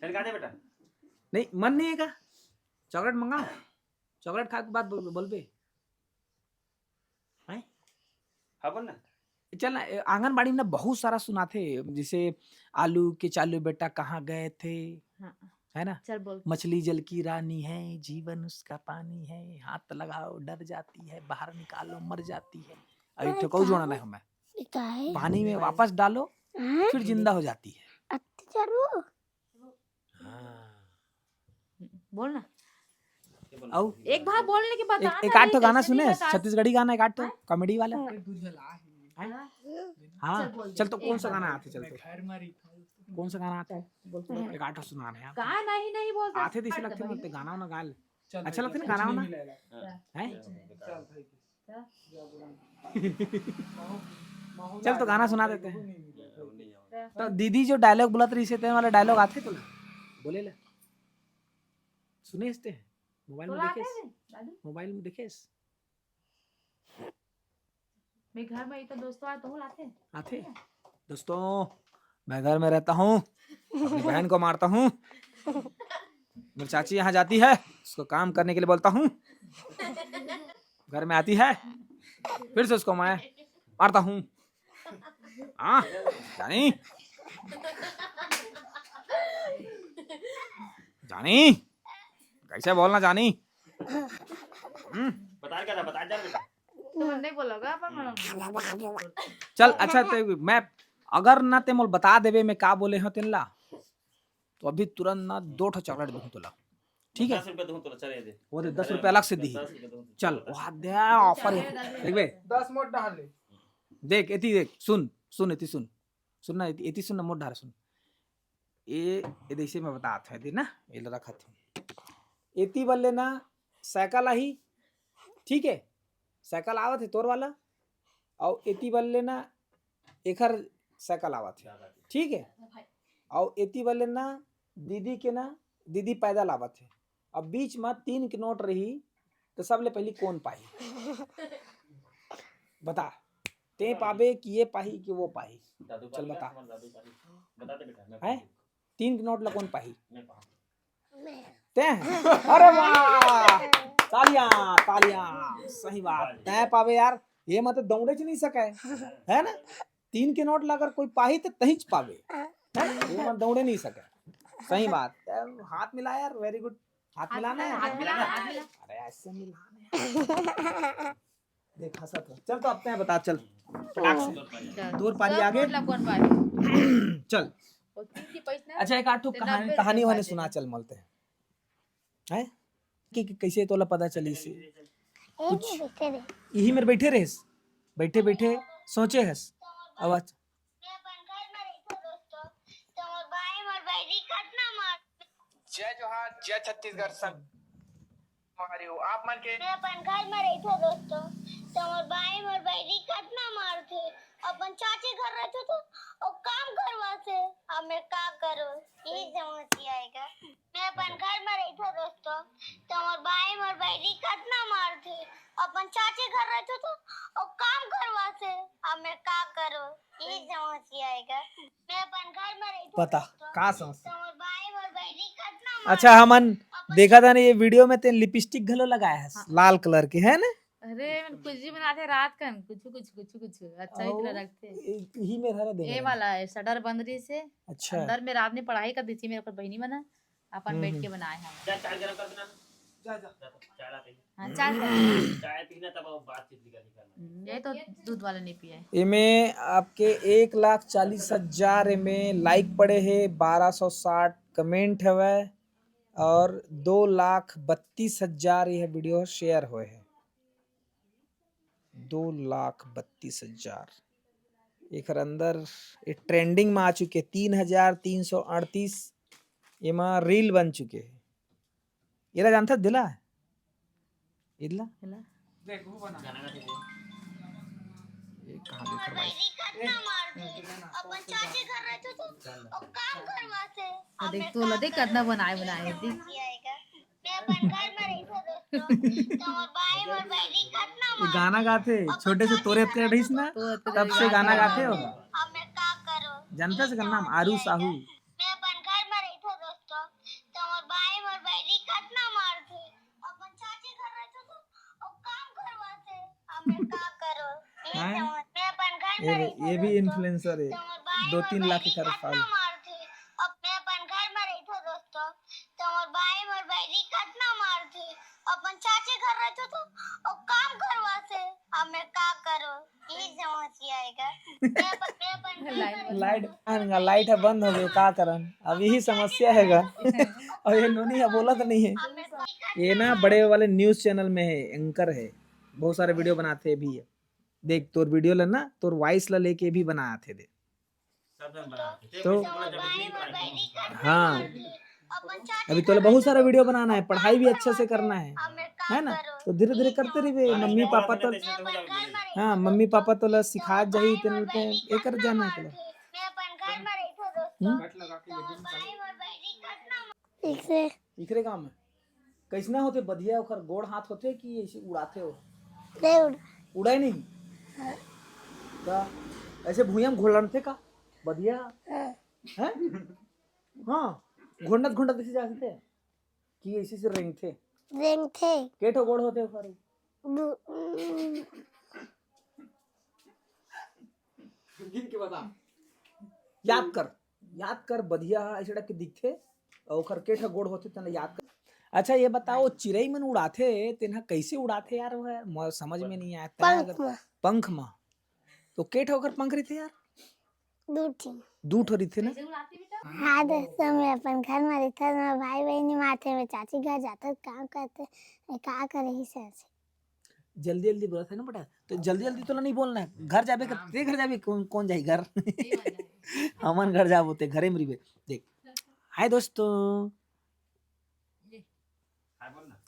फिर गा दे बेटा नहीं मन नहीं है का चॉकलेट मंगाओ चॉकलेट खा के बाद बोल पे हाँ बोल ना चल ना आंगनबाड़ी में ना बहुत सारा सुनाते जैसे आलू के चालू बेटा कहाँ गए थे है ना चल बोल मछली जल की रानी है जीवन उसका पानी है हाथ लगाओ डर जाती है बाहर निकालो मर जाती है अभी तो कौ जोड़ना है हमें पानी में वापस डालो फिर जिंदा हो जाती है बोल ना आओ एक बार बोलने के बाद एक आठ तो गाना सुने छत्तीसगढ़ी गाना एक आठ तो कॉमेडी वाला हाँ चल तो कौन सा गाना आते चल तो कौन सा गाना आता है एक आठ सुनाना है कहा नहीं नहीं बोलता आते तो इसे लगते हैं गाना वाना गा ले अच्छा लगता है ना गाना वाना है चल तो गाना सुना देते हैं तो दीदी जो डायलॉग बोला रही से वाला डायलॉग आते तो बोले ले सुने इसते मोबाइल में देखे मोबाइल में देखे मैं घर में तो दोस्तों आए तो लाते आते दोस्तों मैं घर में रहता हूँ अपनी बहन को मारता हूँ मेरी चाची यहाँ जाती है उसको काम करने के लिए बोलता हूँ घर में आती है फिर से उसको मैं मारता हूँ हाँ जानी जानी कैसे बोलना जानी बता क्या था बता जा बेटा तो नहीं बोलोगा पर चल अच्छा तो मैं अगर ना ते मोल बता देवे मैं का बोले हो तेनला तो अभी तुरंत ना 2 चॉकलेट दूं तोला ठीक है 10 रुपए दूं तो चले दे वो दे 10 रुपए अलग से दी 10 रुपए दूं चल वहां दे ऑफर देख बे 10 मोट डाल ले देख एती देख सुन सुन एती सुन सुन ना एती सुन ना मोट धार सुन ये देखिए मैं बताता है ना ये ला रखा था एती बल्ले ना साइकिल आई ठीक है साइकिल आवत है तोर वाला और एती बल्ले ना एकर साइकिल आवत है ठीक है और एती बल्ले ना दीदी के ना दीदी पैदल आवत है अब बीच में 3 की नोट रही तो सबले पहली कौन पाई बता ते पाबे कि ये पाही कि वो पाही दादू चल बता बता दे बेटा है 3 की नोट ला कौन पाही मैं पाऊं ते अरे वाह तालियां तालियां सही बात तय पावे यार ये मत दौड़े च नहीं सके है ना 3 के नोट लाकर कोई पाही तो तही च पावे ये मत दौड़े नहीं सके सही बात हाथ मिला यार वेरी गुड हाथ मिलाना है हाथ मिलाना अरे ऐसे मिलाना देख हंसा तो चल तो अपने बता चल फटाक से दूर पारी आगे कौन पारी चल अच्छा एक आठ कहानी कहानी वाने सुना चल मलते हैं कि कैसे तोला पता चली से कुछ यही में बैठे रहे बैठे बैठे सोचे हस आवाज जय जोहार जय छत्तीसगढ़ सब आप मन के मैं अपन घर में रही थो दोस्तों, तो मोर भाई मोर बहनी कितना मार थे। अपन चाचे घर रहते तो और काम करवा से अब मैं का करो यही समझ आएगा। मैं अपन घर में रही थो दोस्तों, तो मोर भाई मोर बहनी कितना मार थे। अपन चाचे घर रहते तो और काम करवा से अब मैं का करो यही समझ आएगा। मैं अपन घर में रही थो पता दोस्तों, का समस्या। तो मोर भाई मोर बहनी कितना मार अच्छा हमन देखा था ना ये वीडियो में ते लिपस्टिक घलो लगाया है लाल कलर के है ना। अरे मन कुछ भी बनाते रात कन कुछ अच्छा ही तरह रखते। यही में था ये वाला है शटर बंद रही से अच्छा अंदर में रात में पढ़ाई कर दी थी मेरे ऊपर बहनी बना अपन बैठ के बनाए हैं। चाय गरम कर देना। चाय ला पी। हाँ चाय चाय पीना तब बातचीत निकाली। ये तो दूध वाला नहीं पिया है। इमें आपके 1,40,000 इमें लाइक पड़े है, 1260 कमेंट हवे और 2,32,000 यह वीडियो शेयर हुए है। 2,32,000 एक अंदर ये ट्रेंडिंग में आ चुके 3,338 एमा रील बन चुके हैं। ये जानता दिला इदला देखो बना ये कहाँ देख रहा है कितना मार थे। अपन चाचे घर रहते तो और काम करवा से अब देख मैं तू लदे कितना बनाए देख आएगा। मैं अपन घर में रही थो दोस्तों, तो मोर भाई मोर बहनी कितना ये गाना गाते छोटे से तोरे के रहीस ना तब से गाना गाते हो अब मैं का करो जनता से का नाम आरू साहू। मैं अपन घर में रही थो दोस्तों, तो मोर भाई मोर बहनी कितना मार थे। अपन चाचे घर रहते तो और काम करवा से अब मैं का करो हैं? मैं अपन घर में रही थो ये भी दोस्तों, इन्फ्लुएंसर है तो मोर भाई 2-3 मोर लाख की बहनी तरफ कितना मार थे। अब मैं अपन घर में रही थो दोस्तों, तो मोर भाई मोर बहनी कितना मार थे। अपन चाचे घर रहते तो और काम करवा से अब मैं का करो यही समझ आएगा। मैं अपन घर में लाइट है बंद हो गई का करन अब यही समस्या हैगा। और ये नोनी है बोला तो नहीं है ये ना बड़े वाले न्यूज चैनल में है एंकर है बहुत सारे वीडियो बनाते भी है। देख तोर वीडियो ला ना तोर वॉइस ला लेके भी बनाए थे दे तो हाँ अभी तो बहुत सारा वीडियो बनाना है पढ़ाई भी अच्छे से करना है ना तो धीरे धीरे करते रहिए। मम्मी पापा तो हाँ मम्मी पापा तो ला सिखा जाही तेन पे ये कर जाना है तो मैं अपन घर में रही थो दोस्तों, तो मोर भाई मोर बहनी कितना इसे इकरे काम है कैसना होते बढ़िया ओकर गोड़ हाथ होते कि ऐसे उड़ाते हो नहीं उड़ उड़ाई नहीं का ऐसे भूया में घोड़ते का बढ़िया है हाँ घोंडत घोंडत ऐसे जाते थे कि ऐसे से रेंग थे केठो गोड़ होते ओकर गिन के बता याद कर बढ़िया ऐसे के दिखते और ओकर केठो गोड़ होते तना याद कर। अच्छा ये बताओ चिड़ई मन उड़ाते तेना कैसे उड़ाते यार वो समझ में नहीं आया पंख में तो के ठोकर पंख रही थे यार दू ठो रही थे ना। हाँ दोस्तों मैं अपन घर में रही था मेरे भाई बहनी माथे में चाची घर जाते काम करते मैं का करे ही सर जल्दी जल्दी बोला था ना बेटा तो जल्दी जल्दी तो नहीं बोलना है घर जाबे ते घर जाबे कौन जाई घर हमन घर जाबो ते घरे में रिबे देख हाय दोस्तों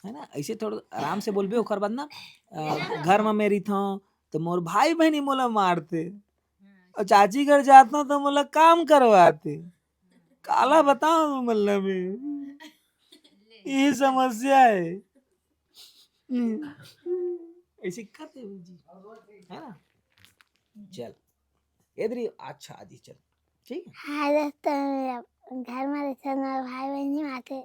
है ना ऐसे थोड़ा आराम से बोलबे ओकर बाद ना घर में मेरी था तो मोर भाई बहनी मोला मारते और चाची घर जाता तो मोला काम करवाते काला बताओ मतलब ये समस्या है ऐसे करते जी है ना चल इधर अच्छा आदि चल ठीक है। हाँ दोस्तों मैं घर में रही था मेरे भाई बहनी माथे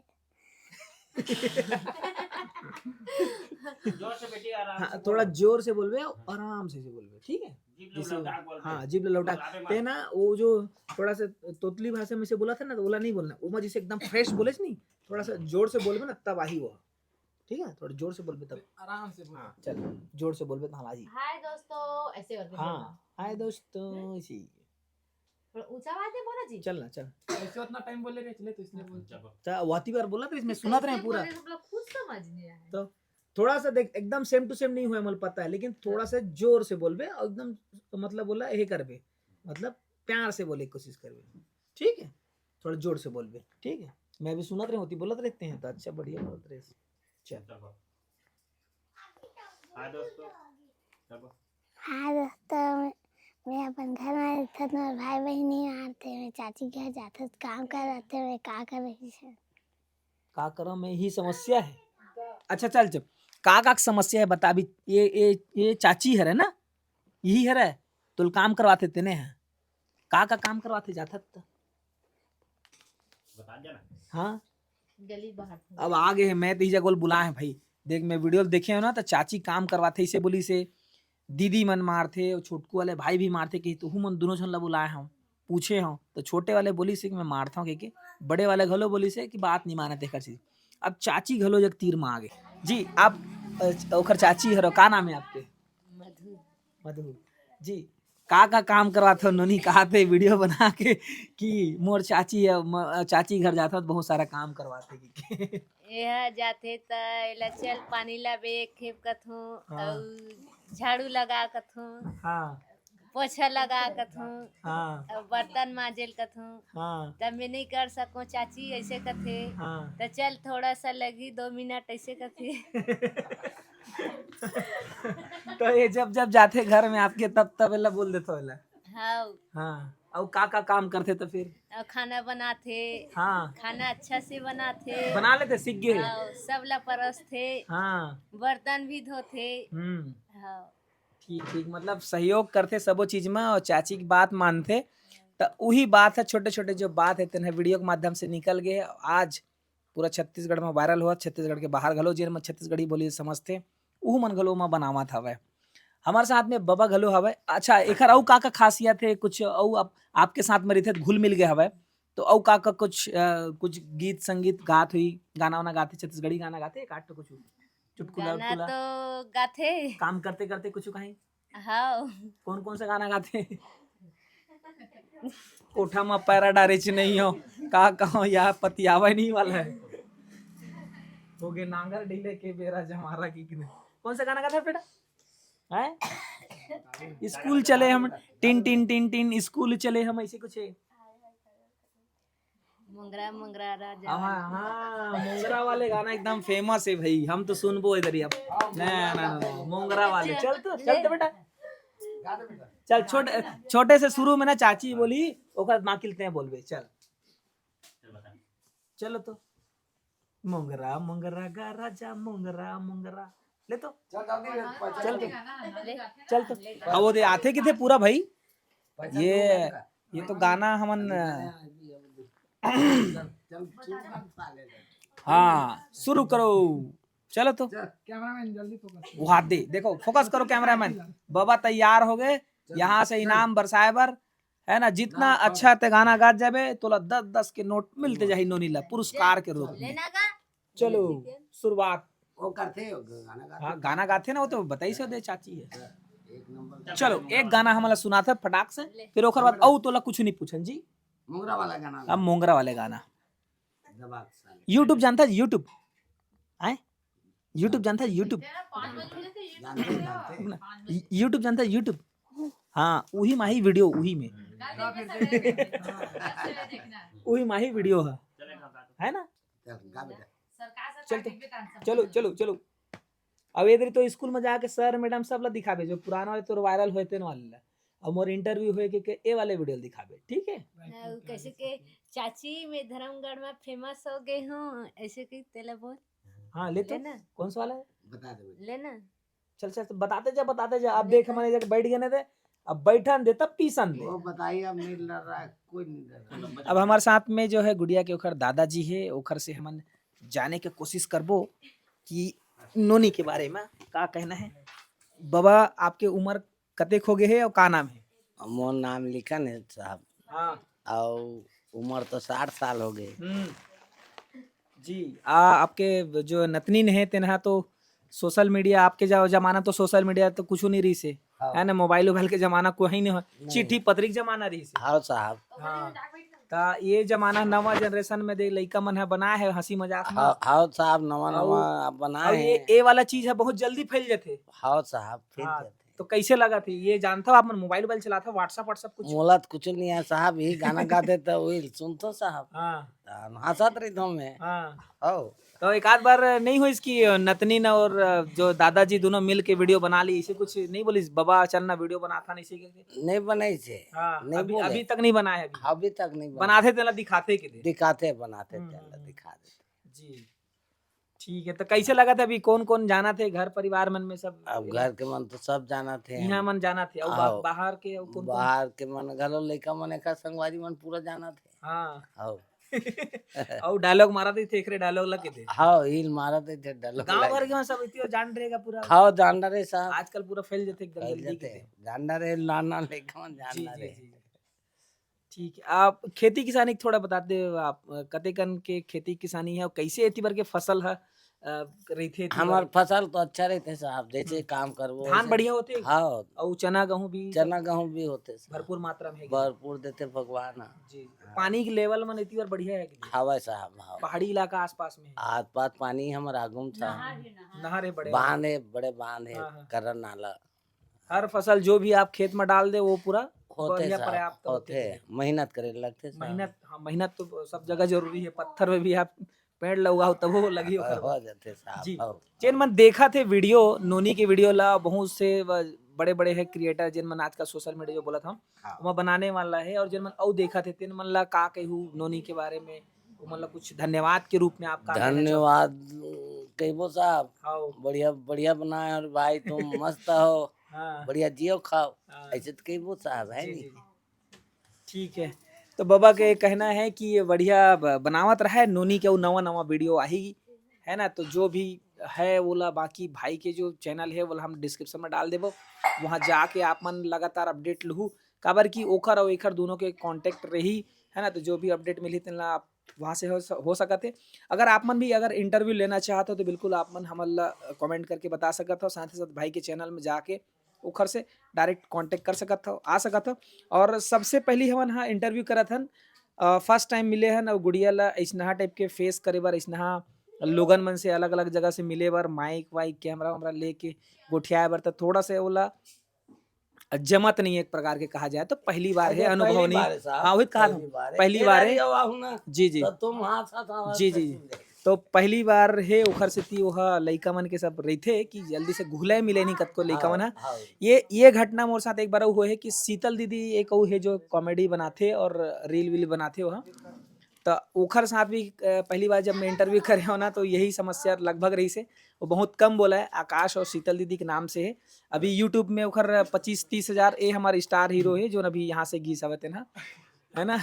जोर से बेटी आराम हाँ थोड़ा जोर से बोलबे आराम से बोलबे ठीक है जैसे हाँ जीभ लौटा ते ना वो जो थोड़ा सा तोतली भाषा में से बोला था ना तो बोला नहीं बोलना वो जैसे एकदम फ्रेश बोले नहीं थोड़ा सा जोर से बोलबे ना तब आही वो ठीक है थोड़ा जोर से बोलबे तब आराम से बोल। हाँ चल जोर से बोलबे तो हाँ आजी हाय दोस्तों ऐसे करके हाँ हाय दोस्तों इसी थोड़ा ऊंचा आवाज में बोला जी चल ना चल ऐसे उतना टाइम बोले रहे चले तो इसलिए बोल तो वाती बार बोला तो इसमें सुना रहे पूरा कुछ समझ नहीं आया तो थोड़ा सा देख एकदम सेम टू सेम नहीं हुआ मतलब पता है लेकिन थोड़ा सा जोर से बोलबे और एकदम मतलब बोला यही करबे मतलब प्यार से बोले कोशिश करबे ठीक है थोड़ा जोर से बोलबे ठीक है। मैं भी सुनत रहे होती बोलत रहते हैं तो अच्छा बढ़िया बोलत रहे चल हाँ दोस्तों हाँ दोस्तों, मैं अपन घर में रहता था, मेरे भाई बहन नहीं आते, मैं चाची के घर जाता था, काम कर रहे थे, मैं क्या कर रही थी। का करो में ही समस्या है। अच्छा चल चल, का समस्या है बता भी। ये चाची है ना, यही है रे, तुल काम करवाते तेने हैं, का काम करवाते जाता था। बता देना। हाँ गली बाहर अब आ गए हैं, मैं तीजा गोल बुलाए हैं भाई। देख मैं वीडियो देखे हो ना, तो चाची काम करवाते इसे बोली से दीदी मन मार थे और छोटकू वाले भाई भी मारते कि तू मन दोनों झन ला बुलाए हम पूछे हो, तो छोटे वाले बोली से कि मैं मारता हूँ कि बड़े वाले घलो बोली से कि बात नहीं मानते कर चीज। अब चाची घलो जग तीर में आ गए जी। आप ओखर चाची हरो, का नाम है आपके? मधु जी। का काम करवाते हो नोनी, कहा थे वीडियो बना के कि मोर चाची है, चाची घर जाता तो बहुत सारा काम करवाते कि यह जाते त एला चल पानी ला बे खेप कथूं हाँ। और झाड़ू लगा कथूं, हाँ पोछा लगा कथूं, हाँ और बर्तन मांजेल कथूं। हाँ तब मैं नहीं कर सकूं चाची ऐसे कथे, हाँ। तो चल थोड़ा सा लगी 2 मिनट ऐसे कथे। तो ये जब जब जाते घर में आपके तब एला बोल देते हो। हाँ, हाँ और का काम करते तो फिर? और खाना बनाते, हाँ खाना अच्छा से बनाते, बना लेते, सीख गए। हाँ, सब ला परसते, हाँ बर्तन भी धोते। हाँ, ठीक ठीक, मतलब सहयोग करते सबो चीज में और चाची की बात मानते। तो वही बात है, छोटे छोटे जो बात है तेन वीडियो के माध्यम से निकल गए। आज पूरा छत्तीसगढ़ में वायरल हुआ, छत्तीसगढ़ के बाहर घलो जिन में छत्तीसगढ़ी बोली समझते ऊ मन घलो में बनावत हवे। हमारे साथ में बाबा घलो हवे। अच्छा एकर अउ का खासियत है कुछ अउ आपके साथ में रहते घुल मिल गए हवे, तो अउ का कुछ कुछ गीत संगीत गात हुई, गाना वाना गाते, छत्तीसगढ़ी गाना गाते काट तो कुछ चुटकुला गाना उटकुला तो गाथे। काम करते करते कुछ कहीं? हाँ, कौन सा गाना गाते? कोठा में पैरा डारे च नहीं हो, का कहो या पतियावा नहीं वाला है हो गए नांगर ढीले के बेरा जमारा की किने। कौन सा गाना गाता है बेटा? हैं स्कूल चले हम, tin tin tin tin school चले हम, ऐसे कुछ है। मंगरा मंगरा राजा। हाँ हाँ मोंगरा वाले गाना एकदम फेमस है भाई, हम तो सुनबो इधर ही। अब ना मोंगरा वाले चल तो बेटा चल। छोटे से शुरू में ना चाची बोली ओकर माँ किलते हैं बोलबे। चल चलो तो मोंगरा मोंगरा गा राजा मोंगरा मोंगरा ले तो चल तो। अब वो दे आते कि थे पूरा भाई, ये तो गाना हमन हाँ शुरू करो। चलो तो कैमरामैन जल्दी फोकस। वो हाथ दे, देखो फोकस करो कैमरामैन। बाबा तैयार हो गए, यहाँ से इनाम बरसाए बर है ना। जितना अच्छा ते गाना गा जाबे तो 10-10 के नोट मिलते जाही नोनी ला पुरस्कार के रूप में। चलो शुरुआत। वो करते हाँ गाना गाते ना, वो तो बताई से दे चाची है। चलो एक गाना हमारा सुनाते फटाक से, फिर ओकर बाद औ तोला कुछ नहीं पूछन जी। मोंगरा वाला गाना। अब मोंगरा वाले गाना दबाक साले। यूट्यूब जानता है? यूट्यूब आए यूट्यूब जानता है? यूट्यूब यूट्यूब जानता है? यूट्यूब हाँ वही माही वीडियो, वही में वही माही वीडियो है ना। गा बेटा। चल तो चलो चलो चलो। अब इधर तो स्कूल में जाके सर मैडम सब ला दिखाबे, जो पुराना वाले तो वायरल होते न वाले ला। अब मोर इंटरव्यू होए के ए वाले वीडियो दिखाबे, ठीक है। हाँ, कैसे के चाची में धर्मगढ़ में फेमस हो गए हूँ ऐसे की तेला बोल। हाँ ले तो लेना। कौन सा वाला है? बता दे बेटा। लेना। चल चल तो बताते जा। अब देख हमारे जगह बैठ गए ना थे, अब बैठन दे तब पीसन दे। वो बताइए, अब नहीं लड़ रहा है, कोई नहीं लड़ रहा है। अब हमारे साथ में जो है गुड़िया के ओखर दादाजी है, ओखर से हम जाने के कोशिश करबो कि नोनी के बारे में का कहना है। बाबा आपके उम्र कतेक हो गए है और का नाम है? मोर नाम लिखन है साहब। हाँ और उम्र तो 60 साल हो गए। जी। आपके जो नतनीन है तेनहा तो सोशल मीडिया, आपके जमाना तो सोशल मीडिया तो कुछ नहीं रही से है ना, मोबाइल वोबाइल के जमाना कोई नहीं हो, चिट्ठी पत्रिक जमाना रही से। हाँ साहब। हाँ ता ये जमाना नवा जनरेशन में दे लइका मन है बनाए है हंसी मजाक में। हाँ साहब, नवा नवा और बनाए ये हैं। वाला चीज है बहुत जल्दी फैल जाते। हाँ साहब, फिर हाँ, जाते। तो तो कैसे लगा थी ये जानता हो आप मन मोबाइल चलाता व्हाट्सएप कुछ मोला तो कुछ नहीं है साहब, यही गाना गाते तो वही सुनतो साहब। हाँ हंसत रही तो मैं। हाँ तो एक आध बार नहीं हुई इसकी नतनीन और जो दादाजी दोनों मिल के वीडियो बना ली, इसे कुछ नहीं बोली बाबा चलना वीडियो बनाता नहीं सीखे? नहीं बनाई से। नहीं अभी तक नहीं बनाया है अभी तक नहीं बनाते थे दिखाते के दिखाते बनाते थे दिखा देते जी। ठीक है तो कैसे लगा था अभी कौन कौन जाना थे घर परिवार मन में सब? अब घर के मन तो सब जाना थे, यहाँ मन जाना थे और बाहर के कौन बाहर के मन घलो लड़का मन का संगवारी मन पूरा जाना थे। हाँ और डायलॉग मारा थे एकरे डायलॉग लगे थे। हाँ हिल मारा थे डायलॉग गांव भर के सब इतियो जान रहेगा पूरा। हाँ जान रहे साहब, आजकल पूरा फैल जाते एकदम जल्दी के जान रहे लाना लड़का मन जान रहे। ठीक है आप खेती किसानी थोड़ा बताते हो आप कतेकन के खेती किसानी है और कैसे एती बार के फसल है रही थे? हमार फसल तो अच्छा रहते साहब, जैसे काम करवो धान बढ़िया होते। हाँ और चना गेहूं भी होते भरपूर मात्रा में भरपूर देते भगवान जी। पानी के लेवल में इतनी बार बढ़िया है हवा साहब। पहाड़ी इलाका आसपास में आस पास पानी हमारे आगुम था, नहर है बड़े बांध है बड़े बांध है करन नाला। हर फसल जो भी आप खेत में डाल दे वो पूरा होते पर्याप्त होते मेहनत करे लगते मेहनत तो सब जगह जरूरी है। पत्थर में भी आप पेड़ लगाओ तब वो लगी हो जाते जी। जिन मन देखा थे वीडियो नोनी के वीडियो ला बहुत से बड़े बड़े है क्रिएटर जिन मन आज का सोशल मीडिया जो बोला था वो बनाने वाला है और जिन मन औ देखा थे तिन मन ला का कहूँ नोनी के बारे में मतलब कुछ धन्यवाद के रूप में आपका धन्यवाद कहबो साहब। बढ़िया बढ़िया बनाए और भाई तुम मस्त हो, बढ़िया जियो खाओ ऐसे तो कहबो साहब है नहीं। ठीक है तो बाबा के कहना है कि ये बढ़िया बनावत रहा है नोनी के नवा नवा वीडियो आएगी है ना। तो जो भी है बोला बाकी भाई के जो चैनल है वो हम डिस्क्रिप्शन में डाल देबो, वहाँ जाके आप मन लगातार अपडेट लहू काबर की ओखर और एखर दोनों के कांटेक्ट रही है ना। तो जो भी अपडेट मिली तेला आप वहाँ से हो सकते। अगर आप मन भी अगर इंटरव्यू लेना चाहते हो तो बिल्कुल आप मन हमला कमेंट करके बता सकते हो, साथ ही साथ भाई के चैनल में जाके ओखर से डायरेक्ट कांटेक्ट कर सकत हो आ सकत हो। और सबसे पहली हमन हाँ इंटरव्यू करत हन फर्स्ट टाइम मिले हन और गुड़िया ला ऐसना टाइप के फेस करे बार ऐसना लोगन मन से अलग अलग जगह से मिले बार माइक वाइक कैमरा वैमरा लेके गोठियाए बार तो थोड़ा से ओला जमत नहीं एक प्रकार के कहा जाए तो पहली बार है अनुभव नहीं। हाँ वही कहा पहली बार है जी जी जी जी तो पहली बार है उखर से थी वह लइका मन के सब रही थे कि जल्दी से घुले मिले नहीं कतको लइका मन। ये घटना मोर साथ एक बार हुआ है कि शीतल दीदी एक है जो कॉमेडी बनाते और रील वील बनाते वह तो उखर साथ भी पहली बार जब मैं इंटरव्यू करे हो ना तो यही समस्या लगभग रही से वो बहुत कम बोला है। आकाश और शीतल दीदी के नाम से है अभी यूट्यूब में उखर 25-30 हज़ार ये हमारे स्टार हीरो है जो अभी यहाँ से घी सवते ना है ना।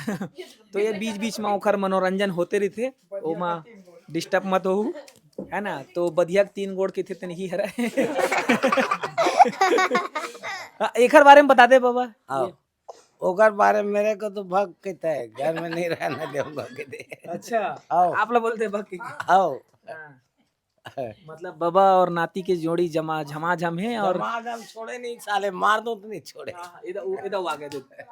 तो ये बीच बीच में उखर मनोरंजन होते रहते ओ माँ डिस्टर्ब मत हो है ना। तो बधिया 3 गोड़ के थे तो नहीं हरा एकर बारे में बता दे बाबा। ओकर बारे में मेरे को तो भग कहता है घर में नहीं रहना दूंगा के दे। अच्छा आप लोग बोलते भग आओ मतलब बाबा और नाती के जोड़ी झमाझम है और छोड़े नहीं साले मार दो तो नहीं छोड़े। इधर आगे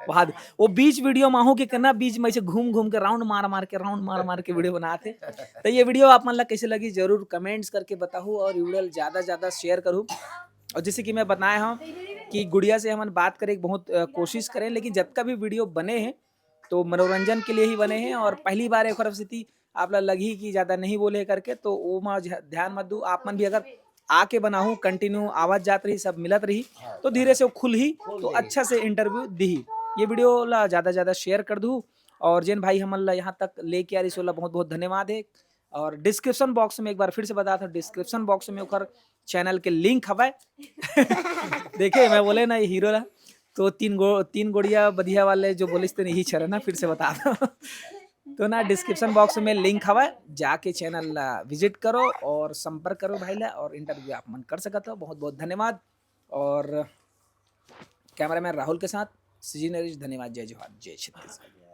वहां वो बीच वीडियो माहू के करना बीच में से घूम घूम के राउंड मार के वीडियो बनाते। तो ये वीडियो आप मन ला कैसे लगी जरूर कमेंट्स करके बताओ और वीडियो ज्यादा शेयर करूँ। और जैसे कि मैं बताया हूँ कि गुड़िया से हम बात करें बहुत कोशिश करें लेकिन जब का भी वीडियो बने हैं तो मनोरंजन के लिए ही बने हैं। और पहली बार एक स्थिति आप लगी कि ज़्यादा नहीं बोले करके तो वो माँ ध्यान मत दो। आप मन भी अगर आके बनाऊँ कंटिन्यू आवाज़ जात रही सब मिलत रही तो धीरे से वो खुल ही तो अच्छा से इंटरव्यू दी। ये वीडियो ला ज़्यादा शेयर कर दूँ और जिन भाई हम ला यहाँ तक लेके आ रही सोला बहुत बहुत धन्यवाद है। और डिस्क्रिप्शन बॉक्स में एक बार फिर से बता था डिस्क्रिप्शन बॉक्स में ऊपर चैनल के लिंक हवाए देखे मैं बोले ना ये हीरो ला तो तीन गोड़िया बधिया वाले जो बोले तो नहीं छर ना फिर से बता दो तो ना डिस्क्रिप्शन बॉक्स में लिंक हवाए जाके चैनल विजिट करो और संपर्क करो भाई ला और इंटरव्यू आप मन कर सकते हो। बहुत बहुत धन्यवाद। और कैमरामैन राहुल के साथ सीजी नरेश धन्यवाद। जय जोहार जय छत्तीसगढ़।